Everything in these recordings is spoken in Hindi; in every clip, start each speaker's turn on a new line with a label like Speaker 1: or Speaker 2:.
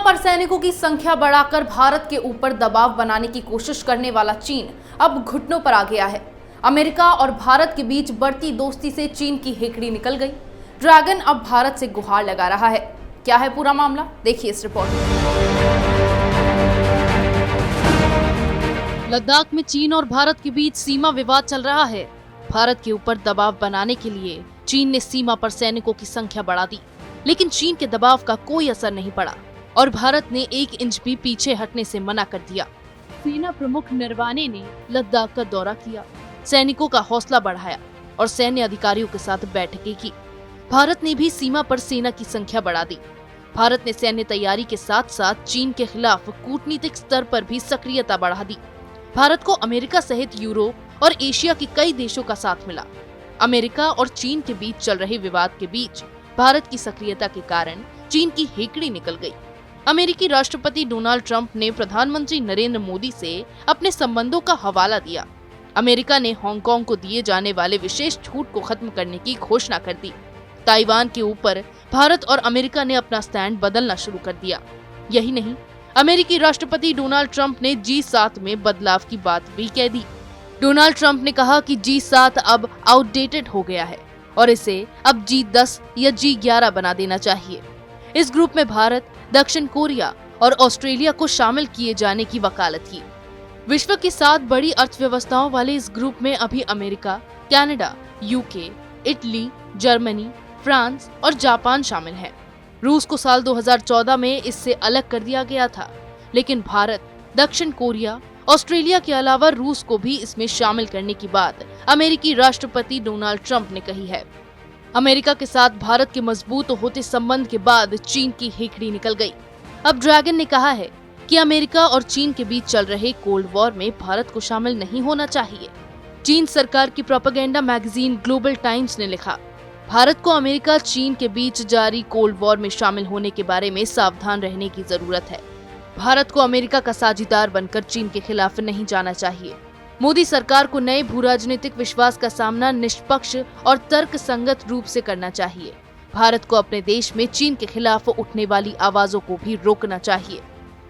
Speaker 1: पर सैनिकों की संख्या बढ़ाकर भारत के ऊपर दबाव बनाने की कोशिश करने वाला चीन अब घुटनों पर आ गया है। अमेरिका और भारत के बीच बढ़ती दोस्ती से चीन की हेकड़ी निकल गई। ड्रैगन अब भारत से गुहार लगा रहा है। क्या है पूरा मामला, देखिए इस रिपोर्ट में। लद्दाख में चीन और भारत के बीच सीमा विवाद चल रहा है। भारत के ऊपर दबाव बनाने के लिए चीन ने सीमा पर सैनिकों की संख्या बढ़ा दी, लेकिन चीन के दबाव का कोई असर नहीं पड़ा और भारत ने 1 इंच भी पीछे हटने से मना कर दिया। सेना प्रमुख नरवाने ने लद्दाख का दौरा किया, सैनिकों का हौसला बढ़ाया और सैन्य अधिकारियों के साथ बैठकें की। भारत ने भी सीमा पर सेना की संख्या बढ़ा दी। भारत ने सैन्य तैयारी के साथ साथ चीन के खिलाफ कूटनीतिक स्तर पर भी सक्रियता बढ़ा दी। भारत को अमेरिका सहित यूरोप और एशिया के कई देशों का साथ मिला। अमेरिका और चीन के बीच चल रहे विवाद के बीच भारत की सक्रियता के कारण चीन की हेकड़ी निकल गई। अमेरिकी राष्ट्रपति डोनाल्ड ट्रंप ने प्रधानमंत्री नरेंद्र मोदी से अपने संबंधों का हवाला दिया। अमेरिका ने हांगकांग को दिए जाने वाले विशेष छूट को खत्म करने की घोषणा कर दी। ताइवान के ऊपर भारत और अमेरिका ने अपना स्टैंड बदलना शुरू कर दिया। यही नहीं, अमेरिकी राष्ट्रपति डोनाल्ड ट्रंप ने G7 में बदलाव की बात भी कह दी। डोनाल्ड ट्रंप ने कहा कि G7 अब आउटडेटेड हो गया है और इसे अब G10 या G11 बना देना चाहिए। इस ग्रुप में भारत, दक्षिण कोरिया और ऑस्ट्रेलिया को शामिल किए जाने की वकालत की। विश्व की 7 बड़ी अर्थव्यवस्थाओं वाले इस ग्रुप में अभी America, Canada, UK, Italy, Germany, France और जापान शामिल हैं। रूस को साल 2014 में इससे अलग कर दिया गया था, लेकिन भारत, दक्षिण कोरिया, ऑस्ट्रेलिया के अलावा रूस को भी इसमें शामिल करने की बात अमेरिकी राष्ट्रपति डोनाल्ड ट्रंप ने कही है। अमेरिका के साथ भारत के मजबूत होते संबंध के बाद चीन की हेकड़ी निकल गई। अब ड्रैगन ने कहा है कि अमेरिका और चीन के बीच चल रहे कोल्ड वॉर में भारत को शामिल नहीं होना चाहिए। चीन सरकार की प्रोपेगेंडा मैगजीन ग्लोबल टाइम्स ने लिखा, भारत को अमेरिका चीन के बीच जारी कोल्ड वॉर में शामिल होने के बारे में सावधान रहने की जरूरत है। भारत को अमेरिका का साझीदार बनकर चीन के खिलाफ नहीं जाना चाहिए। मोदी सरकार को नए भूराजनीतिक विश्वास का सामना निष्पक्ष और तर्कसंगत रूप से करना चाहिए। भारत को अपने देश में चीन के खिलाफ उठने वाली आवाजों को भी रोकना चाहिए।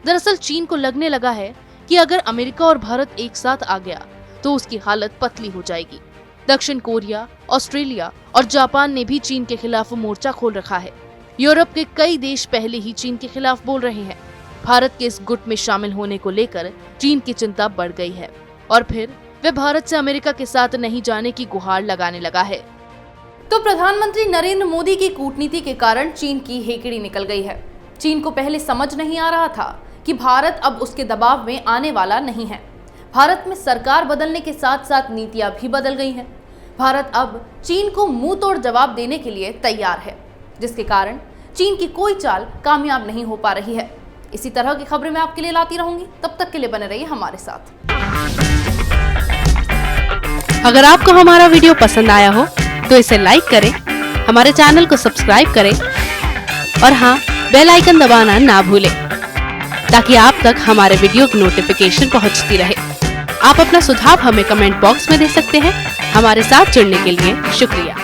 Speaker 1: दरअसल चीन को लगने लगा है कि अगर अमेरिका और भारत एक साथ आ गया तो उसकी हालत पतली हो जाएगी। दक्षिण कोरिया, ऑस्ट्रेलिया और जापान ने भी चीन के खिलाफ मोर्चा खोल रखा है। यूरोप के कई देश पहले ही चीन के खिलाफ बोल रहे हैं। भारत के इस गुट में शामिल होने को लेकर चीन की चिंता बढ़ गई है और फिर वे भारत से अमेरिका के साथ नहीं जाने की गुहार लगाने लगा है। तो प्रधानमंत्री नरेंद्र मोदी की कूटनीति के कारण चीन की हेकड़ी निकल गई है। चीन को पहले समझ नहीं आ रहा था कि भारत अब उसके दबाव में आने वाला नहीं है। भारत में सरकार बदलने के साथ साथ नीतियां भी बदल गई हैं। भारत अब चीन को मुंह तोड़ जवाब देने के लिए तैयार है, जिसके कारण चीन की कोई चाल कामयाब नहीं हो पा रही है। इसी तरह की खबरें मैं आपके लिए लाती रहूंगी। तब तक के लिए बने रहिए हमारे साथ।
Speaker 2: अगर आपको हमारा वीडियो पसंद आया हो तो इसे लाइक करें, हमारे चैनल को सब्सक्राइब करें और हाँ, बेल आइकन दबाना ना भूलें ताकि आप तक हमारे वीडियो की नोटिफिकेशन पहुंचती रहे। आप अपना सुझाव हमें कमेंट बॉक्स में दे सकते हैं। हमारे साथ जुड़ने के लिए शुक्रिया।